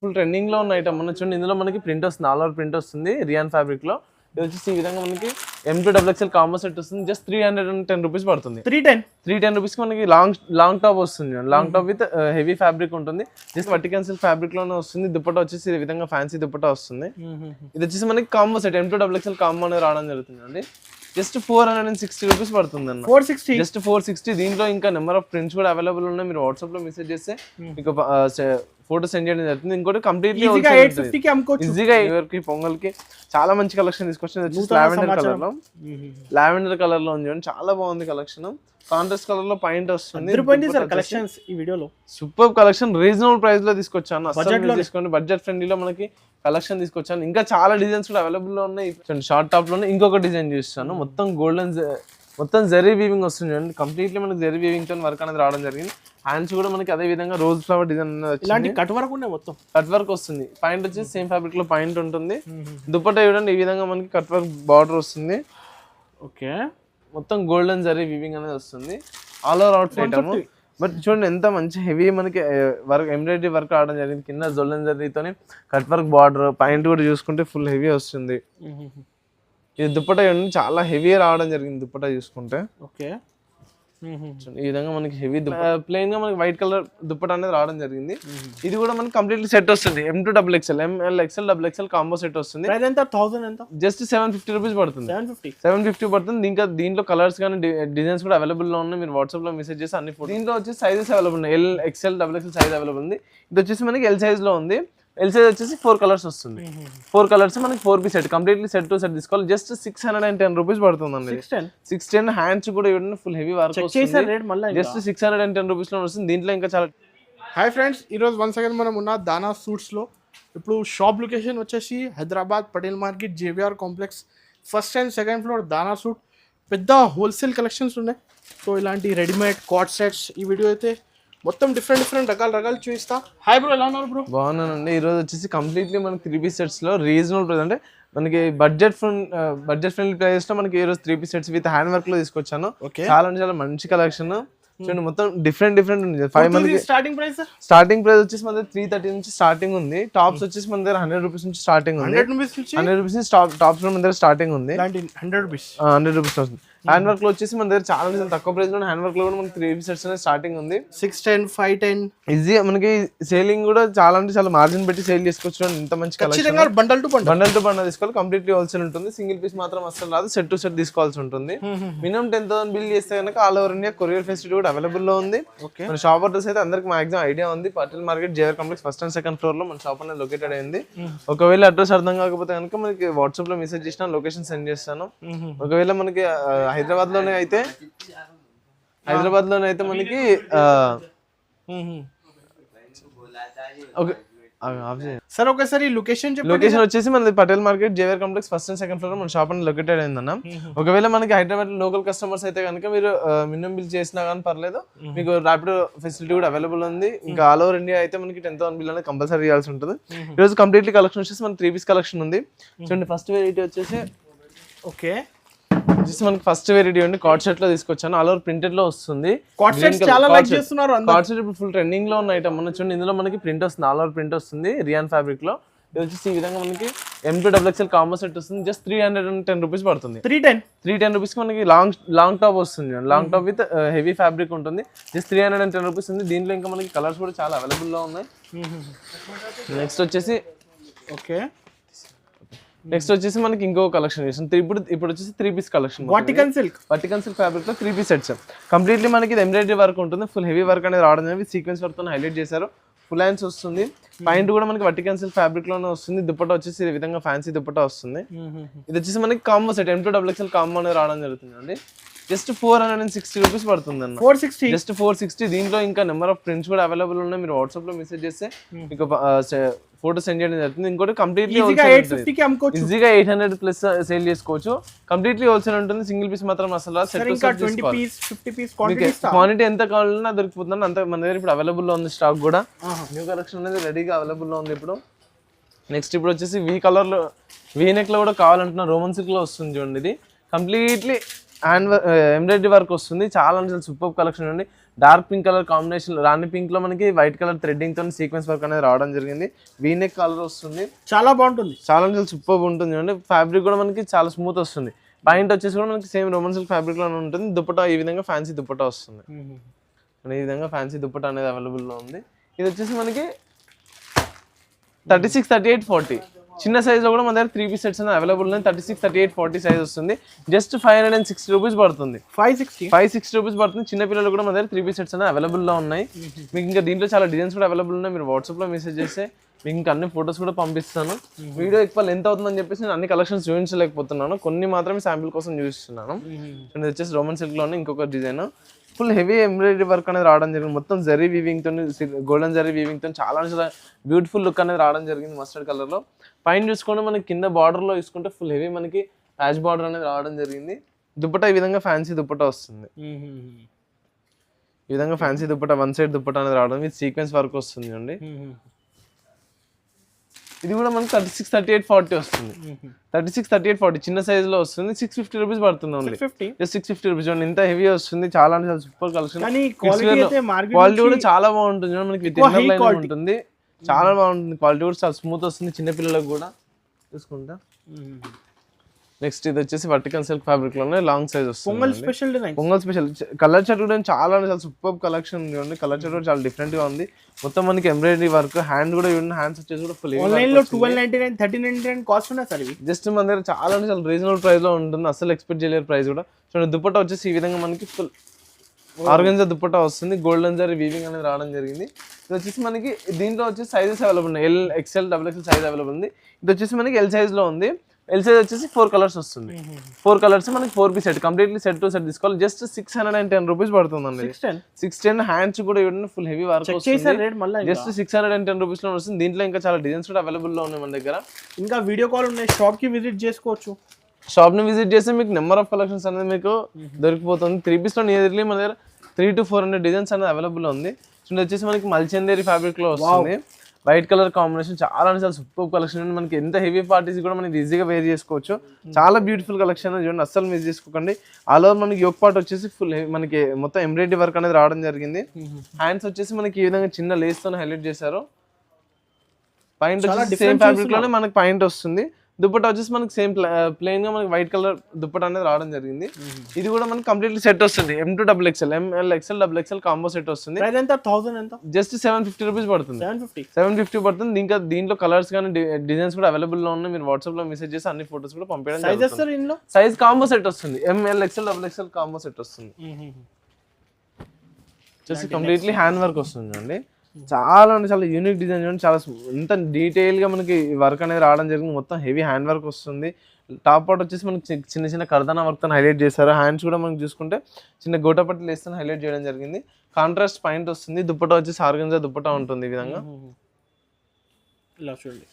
Full trending లో ఉన్న item మన చూడండి. ఇందులో మనకి ప్రింట్ వస్తుంది, ఆల్ ఓవర్ ప్రింట్ వస్తుంది రియాన్ ఫ్యాబ్రిక్ లో. ఇది వచ్చేసి ఈ విధంగా మనకి M2XXL కాంబో సెట్ వస్తుంది. జస్ట్ 310 రూపీస్ పడుతుంది. 310 రూపీస్ మనకి లాంగ్ టాప్ వస్తుంది. Long top with heavy fabric ఉంటుంది. జస్ట్ వర్టికల్ సిల్క్ ఫ్యాబ్రిక్ లోనే వస్తుంది. దుపట్టా వచ్చేసి ఈ విధంగా ఫ్యాన్సీ దుపట్టా వస్తుంది. ఇది వచ్చేసి మనకి కాంబో సెట్ M2XXL కాంబో అనేది రావడం జరుగుతుంది అండి. జస్ట్ 460 రూపీస్ పడుతుంది అన్న. 460 జస్ట్ 460. దీంట్లో ఇంకా నెంబర్ ఆఫ్ ప్రింట్స్ కూడా అవైలబుల్ ఉన్నాయి. మీరు వాట్సాప్ లో మెసేజ్ చేస్తే మీకు ఫోటో సెండ్ చేయడం జరుగుతుంది. ఇంకోటి కంప్లీట్లీ ఈజీగా ఎవరికి పొంగల్కి చాలా మంచి కలెక్షన్ తీసుకొచ్చింది. లావెండర్ కలర్ లో ఉంది, చాలా బాగుంది కలెక్షన్. కాంట్రాస్ట్ కలర్ లో పాయింట్ వస్తుంది. సూపర్ కలెక్షన్, రీజనబుల్ ప్రైస్ లో తీసుకొచ్చాను. అసలు తీసుకోండి, బడ్జెట్ ఫ్రెండ్లీలో మనకి కలెక్షన్ తీసుకొచ్చాను. ఇంకా చాలా డిజైన్స్ కూడా అవైలబుల్ లో ఉన్నాయి. షార్ట్ టాప్ లోనే ఇంకొక డిజైన్ చూస్తాను. మొత్తం జరీ వీవింగ్ వస్తుంది అండి. కంప్లీట్లీ మనకి జరీ వీవింగ్ తో వర్క్ అనేది రావడం జరిగింది. హ్యాండ్స్ కూడా మనకి అదే విధంగా rose flower design cut work ఉన్నాయి, మొత్తం కట్ వర్క్ వస్తుంది. పాయింట్ వచ్చేసి సేమ్ ఫ్యాబ్రిక్ లో పాయింట్ ఉంటుంది. దుపట్టా చూడండి, ఈ విధంగా మనకి కట్ వర్క్ బార్డర్ వస్తుంది. ఓకే, మొత్తం గోల్డెన్ జరీ వీవింగ్ అనేది వస్తుంది. All over out item. But చూడండి ఎంత మంచి హెవీ మనకి వర్క్, ఎంబ్రాయిడరీ వర్క్ రావడం జరిగింది. కింద గోల్డెన్ జరీతోని కట్ వర్క్ బార్డర్, పాయింట్ కూడా చూసుకుంటే ఫుల్ హెవీ వస్తుంది. ఇది దుపట్టా చాలా హెవీ రావడం జరిగింది. దుపట్టా చూసుకుంటే ఓకే, ఈ విధంగా మనకి హెవీ ప్లెయిన్ గా మనకి వైట్ కలర్ దుపట్టా అనేది రావడం జరిగింది. ఇది కూడా మనకి కంప్లీట్లీ సెట్ వస్తుంది. M2XXL, ML, XL combo set వస్తుంది. జస్ట్ 750 రూపీస్ పడుతుంది. 750 పడుతుంది. ఇంకా దీంట్లో కలర్స్ కానీ డిజైన్స్ కూడా అవైలబుల్ లో ఉన్నాయి. మీరు వాట్సాప్ లో మెసేజ్ చేసి అన్ని ఫోటో. దీంట్లో వచ్చేసి సైజెస్ అవైలబుల్ ఉన్నాయి. L, XL, XXL size available ఉంది. ఇది వచ్చేసి మనకి L సైజ్ లో ఉంది. L సైజ్ వచ్చేసి 4 కలర్స్ వస్తుంది. 4 కలర్స్ మనకి 4 piece set, completely set to set తీసుకోవాలి. జస్ట్ 610 రూపీస్ పడుతుంది అండి. 610 హ్యాండ్స్ కూడా ఇవ్వండి, ఫుల్ హెవీ వర్క్ వస్తుంది. జస్ట్ 610 రూపీస్ లో వస్తుంది. దీంట్లో ఇంకా చాలా. హాయ్ ఫ్రెండ్స్, ఈరోజు వన్స్ అగైన్ మనం ఉన్న దానా సూట్స్ లో. ఇప్పుడు షాప్ లొకేషన్ వచ్చేసి Hyderabad Patel market, JVR complex, first and second floor. Dana suit పెద్ద హోల్సేల్ కలెక్షన్స్ ఉన్నాయి. సో ఇలాంటి రెడీమేడ్ కార్డ్ సెట్స్ ఈ వీడియో అయితే మొత్తం డిఫరెంట్ రకాలు చూపిస్తా. హాయ్ బ్రో, ఎలా ఉన్నారు బ్రో? బాగున్నానండి. ఈ రోజు వచ్చేసి కంప్లీట్లీ మనకి 3 పీస్ సెట్స్ లో రీజనబుల్ ప్రైస్, అంటే మనకి బడ్జెట్ ఫ్రెండ్లీ ప్రైస్ లో మనకి ఈ రోజు 3 piece sets with hand work లో తీసుకొచ్చాను. చాలా అంటే చాలా మంచి కలెక్షన్. చూడండి మొత్తం డిఫరెంట్ ఉంది. 5 మందికి స్టార్టింగ్ ప్రైస్ వచ్చేసి మన దగ్గర 330 నుంచి స్టార్టింగ్ ఉంది. టాప్స్ వచ్చేసి మన దగ్గర 100 రూపీస్ నుంచి స్టార్టింగ్ ఉంది. 100 రూపీస్ నుంచి టాప్స్ మన దగ్గర స్టార్టింగ్ ఉంది. 100 రూపీస్ వస్తుంది. హ్యాండ్ వర్క్ లో వచ్చేసి మన దగ్గర చాలా తక్కువ ప్రైస్ లో హ్యాండ్ వర్క్ లో కూడా మనకి 3 సెట్స్ అనేది స్టార్టింగ్ ఉంది. 610, 510 ఈజీ. మనకి సేలింగ్ కూడా చాలా అంటే చాలా మార్జిన్ పెట్టి సేల్ చేసుకోవచ్చు. ఇంత మంచి కలెక్షన్ బండల్ టు బండల్ తీసుకోవాలి. కంప్లీట్లీ హోల్సేల్ ఉంటుంది. సింగిల్ పీస్ మాత్రం అసలు రాదు, సెట్ టు సెట్ తీసుకోవాల్సి ఉంటుంది. మినిమం 10,000 బిల్ చేస్తే కనుక all over India courier facility కూడా అవైలబుల్ లో ఉంది. మన షాప్ అడ్రస్ అయితే అందరికి మాక్సిమం ఐడియా ఉంది. Patel market, JVR complex, first and second floor లో మన షాప్ అనేది లొకేటెడ్ అయింది. ఒకవేళ అడ్రస్ అర్థం కాకపోతే కనుక మనకి వాట్సాప్ లో మెసేజ్ చేసిన లొకేషన్ సెండ్ చేస్తాను. ఒకవేళ మనకి హైదరాబాద్ లోనే అయితే మనకి సార్ ఒకసారి లొకేషన్ వచ్చేసి మనది Patel market, JVR complex, first and second floor మన షాప్ అనేది లొకేటెడ్ అయిందన్న. ఒకవేళ మనకి హైదరాబాద్ లోకల్ కస్టమర్స్ అయితే కనుక మీరు మినిమం బిల్ చేసినా కానీ పర్లేదు, మీకు ర్యాపిడో ఫెసిలిటీ కూడా అవైలబుల్ ఉంది. ఇంకా ఆల్ ఓవర్ ఇండియా అయితే మనకి 10,000 బిల్ అనేది కంపల్సరీ చేయాల్సి ఉంటుంది. ఈ రోజు కంప్లీట్లీ కలెక్షన్ వచ్చేసి మన 3 పీస్ కలెక్షన్ ఉంది. చూడండి ఫస్ట్ వెరైటీ వచ్చేసి మనకి ఫస్ట్ వెరైటీ అండి కార్డ్ సెట్ లో తీసుకొచ్చాను. ఆల్ ఓవర్ ప్రింటెడ్ లో వస్తుంది. కార్డ్ సెట్ ఇప్పుడు ఫుల్ ట్రెండింగ్ లో ఉన్న ఐటమ్. మన చూడండి ఇందులో మనకి ప్రింట్ వస్తుంది, ఆల్ ఓవర్ ప్రింట్ వస్తుంది రియాన్ ఫ్యాబ్రిక్ లో. ఇది వచ్చేసి ఈ విధంగా మనకి M2XXL కాంబో సెట్ వస్తుంది. జస్ట్ 310 రూపీస్ పడుతుంది. 310 రూపీస్ మనకి లాంగ్ టాప్ వస్తుంది. Long top with heavy fabric ఉంటుంది. జస్ట్ 310 రూపీస్ ఉంది. దీంట్లో ఇంకా మనకి కలర్స్ కూడా చాలా అవైలబుల్ లో ఉన్నాయి. నెక్స్ట్ వచ్చేసి మనకి ఇంకో కలెక్షన్ చేసాం. ఇప్పుడు వచ్చేసి 3 piece collection. Vertical silk fabric లో 3 పీస్ సెట్స్. కంప్లీట్లీ మనకి ఎంబ్రాయిడరీ వర్క్ ఉంటుంది. ఫుల్ హెవీ వర్క్ అనేది రావడం జరిగింది. సీక్వెన్స్ వర్క్ తో హైలైట్ చేశారు. ఫుల్ హ్యాండ్స్ వస్తుంది. పాయింట్ కూడా మనకి వర్టికల్ సిల్క్ ఫ్యాబ్రిక్ లోనే వస్తుంది. దుపట్టా వచ్చేసి ఈ విధంగా ఫ్యాన్సీ దుపట్టా వస్తుంది. ఇది వచ్చేసి మనకి కాంబో సెట్ M2XXL కాంబో అనేది రావడం జరుగుతుంది అండి. జస్ట్ 460 రూపీస్ పడుతుంది అన్న. 460 జస్ట్ 460. దీంట్లో ఇంకా నెంబర్ ఆఫ్ ప్రింట్స్ కూడా అవైలబుల్ ఉన్నాయి. మీరు వాట్సాప్ లో మెసేజ్ చేస్తే మీకు ఫోటో సెండ్ చేయడం జరుగుతుంది. ఇంకోటి కంప్లీట్లీ ఈజీగా 800 ప్లస్ సేల్ చేసుకోవచ్చు. కంప్లీట్లీ హోల్సేల్ ఉంటుంది. సింగిల్ పీస్ మాత్రం అసలు క్వాంటిటీ ఎంత కావాలన్నా దొరికిపోతుంది. అంత మన దగ్గర ఇప్పుడు అవైలబుల్ లో ఉంది. స్టాక్ కూడా న్యూ కలెక్షన్ అనేది రెడీగా అవైలబుల్ లో ఉంది ఇప్పుడు. నెక్స్ట్ ఇప్పుడు వచ్చేసి V నెక్ లో కూడా కావాలంటున్నా రోమన్ సిల్క్ లో వస్తుంది. చూడండి ఇది కంప్లీట్లీ ఎంబ్రాయిడరీ వర్క్ వస్తుంది. చాలా అంటే సూపర్ కలెక్షన్ అండి. డార్క్ పింక్ కలర్ కాంబినేషన్, రాణి పింక్ లో మనకి వైట్ కలర్ థ్రెడ్డింగ్ తో సీక్వెన్స్ వర్క్ అనేది రావడం జరిగింది. వీనెక్ కలర్ వస్తుంది, చాలా బాగుంటుంది, చాలా చాలా సూపర్ ఉంటుంది. చూడండి ఫ్యాబ్రిక్ కూడా మనకి చాలా స్మూత్ వస్తుంది. పాయింట్ వచ్చేసి కూడా మనకి సేమ్ రోమన్ సిల్క్ ఫ్యాబ్రిక్ లోనే ఉంటుంది. దుపట్టా ఈ విధంగా ఫ్యాన్సీ దుపట్టా వస్తుంది. ఈ విధంగా ఫ్యాన్సీ దుపట్టా అనేది అవైలబుల్ లో ఉంది. ఇది వచ్చేసి మనకి 36, 38, 40 చిన్న సైజ్ లో కూడా మన దగ్గర 3 పీస్ సెట్స్ అనేది అవైలబుల్ ఉన్నాయి. 36, 38, 40 సైజ్ వస్తుంది. జస్ట్ 560 రూపీస్ పడుతుంది. 560 రూపీస్ పడుతుంది. చిన్న పిల్లలు కూడా మన దగ్గర 3 పీస్ సెట్స్ అనేది అవైలబుల్ లో ఉన్నాయి. మీకు ఇంకా దీంట్లో చాలా డిజైన్స్ కూడా అవైలబుల్ ఉన్నాయి. మీరు వాట్సాప్ లో మెసేజ్ చేస్తే మీకు ఇంకా అన్ని ఫొటోస్ కూడా పంపిస్తాను. వీడియో ఎక్కువ లెంత్ అవుతుందని చెప్పేసి నేను అన్ని కలెక్షన్స్ చూపించలేకపోతున్నాను, కొన్ని మాత్రమే శాంపిల్ కోసం చూపిస్తున్నాను. ఇది వచ్చేసి రోమన్ సిల్క్ లోనే ఇంకొక design, full heavy embroidery work అనేది రావడం జరిగింది. మొత్తం జరీ వీవింగ్ తో, గోల్డెన్ జరీ వీవింగ్ తో చాలా బ్యూటిఫుల్ లుక్ అనేది రావడం జరిగింది మస్టర్డ్ కలర్ లో. పైన చూసుకుంటే మనకి కింద బార్డర్ లో చూసుకుంటే ఫుల్ హెవీ మనకి ప్యాచ్ బార్డర్ అనేది రావడం జరిగింది. దుపట్టా ఈ విధంగా ఫ్యాన్సీ దుపట్టా వస్తుంది. ఈ విధంగా fancy dupatta, one side dupatta అనేది రావడం విత్ సీక్వెన్స్ వర్క్ వస్తుంది అండి. ఇది కూడా మనకి 36, 38, 40 వస్తుంది. 36, 38, 40 చిన్న సైజ్ లో వస్తుంది. 650 రూపీస్ పడుతుంది ఓన్లీ. 650 రూపీస్ చూడండి, ఇంత హెవీ వస్తుంది. చాలా అంటే చాలా సూపర్ కలెక్షన్. క్వాలిటీ కూడా చాలా బాగుంటుంది. మనకి విత్ ఇన్నర్ లైన్ ఉంటుంది, చాలా బాగుంటుంది. క్వాలిటీ కూడా చాలా స్మూత్ వస్తుంది చిన్న పిల్లలకు కూడా. చూసుకుంటా నెక్స్ట్ ఇది వచ్చేసి వర్టికల్ సిల్క్ ఫ్యాబ్రిక్ లోనే లాంగ్ సైజ్ వస్తుంది. పొంగల్ స్పెషల్ కలర్ చార్ట్ కూడా చాలా చాలా సూపర్ కలెక్షన్ ఉంది. కలర్ చార్ట్ కూడా చాలా డిఫరెంట్ గా ఉంది. మొత్తం మనకి ఎంబ్రాయిడరీ వర్క్, హ్యాండ్ కూడా చూడండి, హ్యాండ్స్ వచ్చేసి కూడా ఫుల్ ఆన్లైన్ లో 1299, 1399 కాస్ట్ ఉన్నాయి సార్. ఇవి జస్ట్ మన దగ్గర చాలా అంటే చాలా రీజనబుల్ ప్రైస్ లో ఉంటుంది. అసలు ఎక్స్పెక్ట్ చేయలేరు ప్రైస్ కూడా. చూడండి దుపట్టా వచ్చేసి ఈ విధంగా మనకి ఫుల్ ఆర్గంజా దుపట్టా వస్తుంది. గోల్డెన్ జరీ వీవింగ్ అనేది రావడం జరిగింది. ఇది వచ్చేసి మనకి దీంట్లో వచ్చేసి సైజెస్ అవైలబుల్ ఉన్నాయి. L, XL, XXL size available ఉంది. ఇది వచ్చేసి మనకి ఎల్ సైజ్ లో ఉంది. ఎల్ సైజ్ వచ్చేసి 4 కలర్స్ వస్తుంది. 4 కలర్స్ మనకి 4 piece set, completely set to set తీసుకోవాలి. జస్ట్ 610 రూపీస్ పడుతుంది అండి. 610 హ్యాండ్స్ కూడా ఇవ్వండి, ఫుల్ హెవీ వర్క్ వస్తుంది. జస్ట్ 610 రూపీస్ లో వస్తుంది. దీంట్లో ఇంకా చాలా డిజైన్స్ కూడా అవైలబుల్ లో ఉన్నాయి మన దగ్గర. ఇంకా వీడియో కాల్ ఉన్నాయి, షాప్ కి విజిట్ చేసుకోవచ్చు. షాప్ ని విజిట్ చేస్తే మీకు నెంబర్ ఆఫ్ కలెక్షన్స్ అనేది మీకు దొరికిపోతుంది. 3 పీస్ లో నియర్లీ మన దగ్గర 300 to 400 డిజైన్స్ అనేది అవైలబుల్ ఉంది. చూడండి వచ్చేసి మనకి మల్చందేరి ఫ్యాబ్రిక్ లో వస్తుంది. వైట్ కలర్ కాంబినేషన్, చాలా చాలా సూపర్ కలెక్షన్. మనకి ఎంత హెవీ పార్టీస్ కూడా మనకి ఈజీగా వేర్ చేసుకోవచ్చు. చాలా బ్యూటిఫుల్ కలెక్షన్ చూడండి, అస్సలు మిస్ చేసుకోకండి. ఆల్ ఓవర్ మనకి యోక్ పార్ట్ వచ్చేసి ఫుల్ మనకి మొత్తం ఎంబ్రాయిడరీ వర్క్ అనేది రావడం జరిగింది. హ్యాండ్స్ వచ్చేసి మనకి ఈ విధంగా చిన్న లేస్ తో హైలైట్ చేశారు. పాయింట్ వచ్చేసి సేమ్ ఫ్యాబ్రిక్ లోనే మనకి పాయింట్ వస్తుంది. దుపట్టా వచ్చేసి మనకి సేమ్ ప్లెయిన్ గా మనకి వైట్ కలర్ దుపట్టా అనేది రావడం జరిగింది. ఇది కూడా మనకి కంప్లీట్లీ సెట్ వస్తుంది. M2 XXL, ML, XL, XXL combo set వస్తుంది. జస్ట్ 750 రూపీస్ పడుతుంది. 750 పడుతుంది. ఇంకా దీంట్లో కలర్స్ కానీ డిజైన్స్ కూడా అవైలబుల్ లో ఉన్నాయి. మీరు వాట్సాప్ లో మెసేజ్ చేసి అన్ని ఫోటోస్ కూడా పంపించడం. సైజ్ కాంబో సెట్ వస్తుంది. ML, XL, XXL combo set వస్తుంది. జస్ట్ కంప్లీట్లీ హ్యాండ్ వర్క్ వస్తుంది అండి. చాలా అంటే చాలా యూనిక్ డిజైన్ చూడండి, చాలా ఎంత డీటెయిల్ గా మనకి వర్క్ అనేది రావడం జరిగింది. మొత్తం హెవీ హ్యాండ్ వర్క్ వస్తుంది. టాప్ పార్ట్ వచ్చేసి మనకి చిన్న చిన్న కర్దానా వర్క్ తో హైలైట్ చేశారు. హ్యాండ్స్ కూడా మనకి చూసుకుంటే చిన్న గోటపట్టి లేస్తే హైలైట్ చేయడం జరిగింది. కాంట్రాస్ట్ పాయింట్ వస్తుంది. దుపట్టా వచ్చేసి ఆర్గంజా దుపట్టా ఉంటుంది. ఈ విధంగా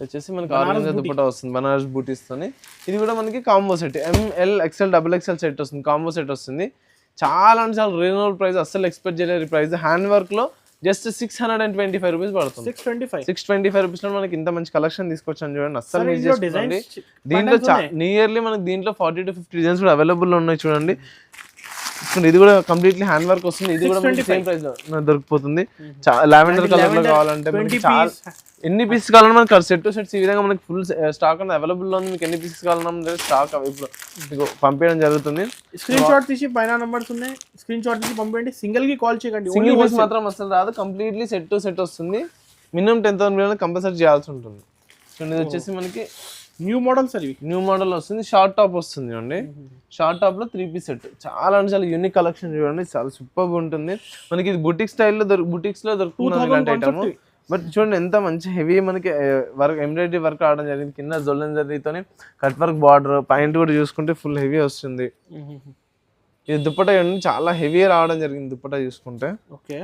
వచ్చేసి మనకి ఆర్గంజా దుపట్టా వస్తుంది బనారస్ బూటీస్ తోని. ఇది కూడా మనకి combo set, ML, XL, XXL set వస్తుంది. కాంబో సెట్ వస్తుంది. చాలా అంటే చాలా రీజనబుల్ ప్రైస్, అస్సలు ఎక్స్పెక్ట్ చేయలేరు ప్రైస్. హ్యాండ్ వర్క్ లో జస్ట్ 625 రూపీస్ పడుతుంది. 625 రూపీస్ లో మనకి ఇంత మంచి కలెక్షన్ తీసుకొచ్చాను చూడండి, అస్సలు మిస్ చేసుకోండి. దీంట్లో నియర్లీ మనకి దీంట్లో 40 to 50 డిజైన్స్ కూడా అవైలబుల్ ఉన్నాయి చూడండి. ఇది కూడా కంప్లీట్లీ హ్యాండ్ వర్క్ వస్తుంది. ఇది కూడా సేమ్ ప్రైస్ లో దొరికిపోతుంది. లావెండర్ కలర్ లో కావాలంటే మనకి చాలా ఎన్ని పీసెస్ కావాలన్నా మనకి సెట్ టు సెట్స్ ఈ విధంగా మనకి ఫుల్ స్టాక్ అనేది అవైలబుల్ లో ఉంది. మీకు ఎన్ని పీసెస్ కావాలన్నా స్టాక్ ఇప్పుడు పంపించడం జరుగుతుంది. స్క్రీన్ షాట్ తీసి పైన నంబర్స్ ఉన్నాయి, స్క్రీన్ షాట్ తీసి పంపించండి. సింగిల్ కి కాల్ చేయకండి, సింగిల్ పీస్ మాత్రం అసలు రాదు. కంప్లీట్లీ సెట్ టు సెట్ వస్తుంది. మినిమం 10,000 కంపల్సరీ చేయాల్సి ఉంటుంది. ఇది వచ్చేసి మనకి new model sir, new model వస్తుంది. షార్ట్ టాప్ వస్తుంది చూడండి. షార్ట్ టాప్ లో 3 పీస్ సెట్, చాలా అంటే చాలా యూనిక్ కలెక్షన్ చూడండి, చాలా సూపర్ ఉంటుంది. మనకి ఇది బుటిక్ స్టైల్లో బుటిక్స్ లో దొరుకుతుంది ఇలాంటి ఐటమ్. బట్ చూడండి ఎంత మంచి హెవీ మనకి వర్క్, ఎంబ్రాయిడరీ వర్క్ రావడం జరిగింది. కింద జొల్లెన్ జరీతోని కట్ వర్క్ బార్డర్, పాయింట్ కూడా చూసుకుంటే ఫుల్ హెవీ వస్తుంది. ఇది దుపట్టా చాలా హెవీ రావడం జరిగింది. దుపట్టా చూసుకుంటే ఓకే,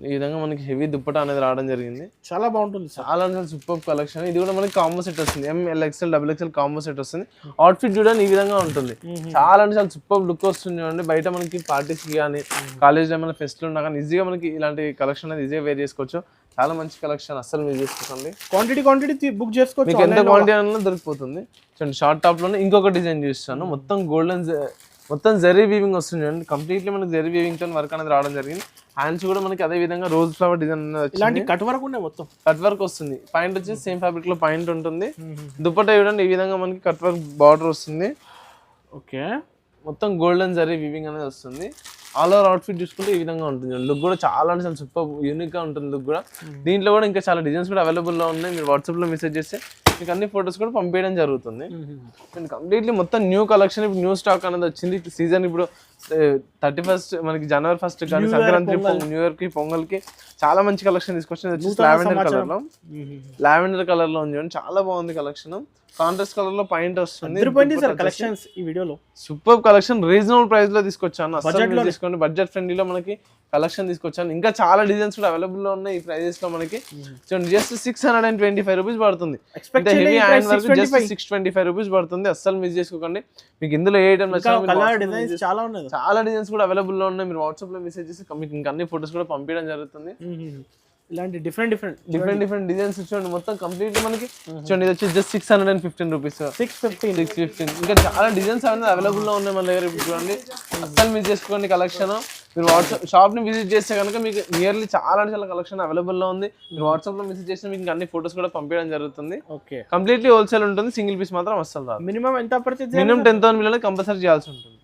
ఈ విధంగా మనకి హెవీ దుపట్టా అనేది రావడం జరిగింది. చాలా బాగుంటుంది, చాలా సూపర్ కలెక్షన్. ఇది కూడా మనకి కాంబో సెట్ వస్తుంది. ML, XL, XXL combo set వస్తుంది. అవుట్ఫిట్ చూడండి ఈ విధంగా ఉంటుంది. చాలా అంటే చాలా సూపర్ లుక్ వస్తుంది చూడండి. బయట మనకి పార్టీస్ కానీ కాలేజ్ లో ఏమైనా ఫెస్ట్లు ఉన్నా కానీ ఈజీగా మనకి ఇలాంటి కలెక్షన్ అనేది ఈజీగా వేర్ చేసుకోవచ్చు. చాలా మంచి కలెక్షన్, అస్సలు మీరు చేసుకోండి. క్వాంటిటీ బుక్ చేసుకోవచ్చు, మీకు ఎంత క్వాంటిటీ అన్నా దొరికిపోతుంది. చూడండి షార్ట్ టాప్ లోనే ఇంకొక డిజైన్ చూస్తాను. మొత్తం మొత్తం జరీ వీవింగ్ వస్తుంది చూడండి, కంప్లీట్లీ మనకి జరీ వీవింగ్ తో వర్క్ అనేది రావడం జరిగింది. హ్యాండ్స్ కూడా మనకి అదే విధంగా రోజ్ ఫ్లవర్ డిజైన్ ఇలాంటి కట్ వర్క్ ఉన్నాయి, మొత్తం కట్ వర్క్ వస్తుంది. పాయింట్ వచ్చేసి సేమ్ ఫ్యాబ్రిక్ లో పాయింట్ ఉంటుంది. దుపట్టా చూడండి ఈ విధంగా మనకి కట్ వర్క్ బార్డర్ వస్తుంది. ఓకే, మొత్తం గోల్డెన్ జరీ వీవింగ్ అనేది వస్తుంది. ఆల్ ఓవర్ అవుట్ఫిట్ చూసుకుంటే ఈ విధంగా ఉంటుంది. లుక్ కూడా చాలా అంటే చాలా సూపర్ యూనిక్ గా ఉంటుంది లుక్ కూడా. దీంట్లో కూడా ఇంకా చాలా డిజైన్స్ కూడా అవైలబుల్ లో ఉన్నాయి. మీరు వాట్సాప్ లో మెసేజ్ చేస్తే మీకు అన్ని ఫొటోస్ కూడా పంపించడం జరుగుతుంది. అండ్ కంప్లీట్లీ మొత్తం న్యూ కలెక్షన్, ఇప్పుడు న్యూ స్టాక్ అనేది వచ్చింది. సీజన్ ఇప్పుడు 31st మనకి జనవరి 1st కానీ సంక్రాంతి, న్యూ ఇయర్ కి, పొంగల్ కి చాలా మంచి కలెక్షన్ తీసుకొచ్చింది. లావెండర్ కలర్ లో ఉంది, చాలా బాగుంది కలెక్షన్. కాంట్రాస్ట్ కలర్ లో పాయింట్ వస్తుంది. కలెక్షన్స్ ఈ వీడియోలో సూపర్ కలెక్షన్, రీజనబుల్ ప్రైస్ లో తీసుకొచ్చాను. అసలు తీసుకోండి, బడ్జెట్ ఫ్రెండ్లీలో మనకి కలెక్షన్ తీసుకొచ్చాను. ఇంకా చాలా డిజైన్స్ కూడా అవైలబుల్ లో ఉన్నాయి ఈ ప్రైజెస్ లో. మనకి జస్ట్ 625 రూపీస్ పడుతుంది. Heavy hand work just 625 rupees పడుతుంది. అస్సలు మిస్ చేసుకోకండి. మీకు ఇందులో ఏ ఐటమ్ చాలా డిజైన్స్ కూడా అవైలబుల్ లో ఉన్నాయి. మీరు వాట్సాప్ లో మెసేజ్ చేసి మీకు ఇంకా అన్ని ఫొటోస్ కూడా పంపించడం జరుగుతుంది. ఇలాంటి డిఫరెంట్ డిజైన్స్ చూడండి, మొత్తం కంప్లీట్ మనకి చూడండి. ఇది వచ్చి జస్ట్ 615 రూపీస్, 615. ఇంకా చాలా డిజైన్స్ అనేది అవైలబుల్ లో ఉన్నాయి మన దగ్గర. ఇప్పుడు చూడండి, అస్సలు మిస్ చేసుకోండి కలెక్షన్. మీరు వాట్సాప్ షాప్ ని విజిట్ చేస్తే కనుక మీకు నియర్లీ చాలా కలెక్షన్ అవైలబుల్ లో ఉంది. మీరు వాట్సాప్ లో మెసేజ్ చేస్తే మీకు అన్ని ఫొటోస్ కూడా పంపించడం జరుగుతుంది. ఓకే, కంప్లీట్లీ హోల్సేల్ ఉంటుంది, సింగిల్ పీస్ మాత్రం అస్సలు రాదు. మినిమం ఎంత పడుతుంది? మినిమం 10,000 బిల్ కంపల్సరీ చేయాల్సి ఉంటుంది.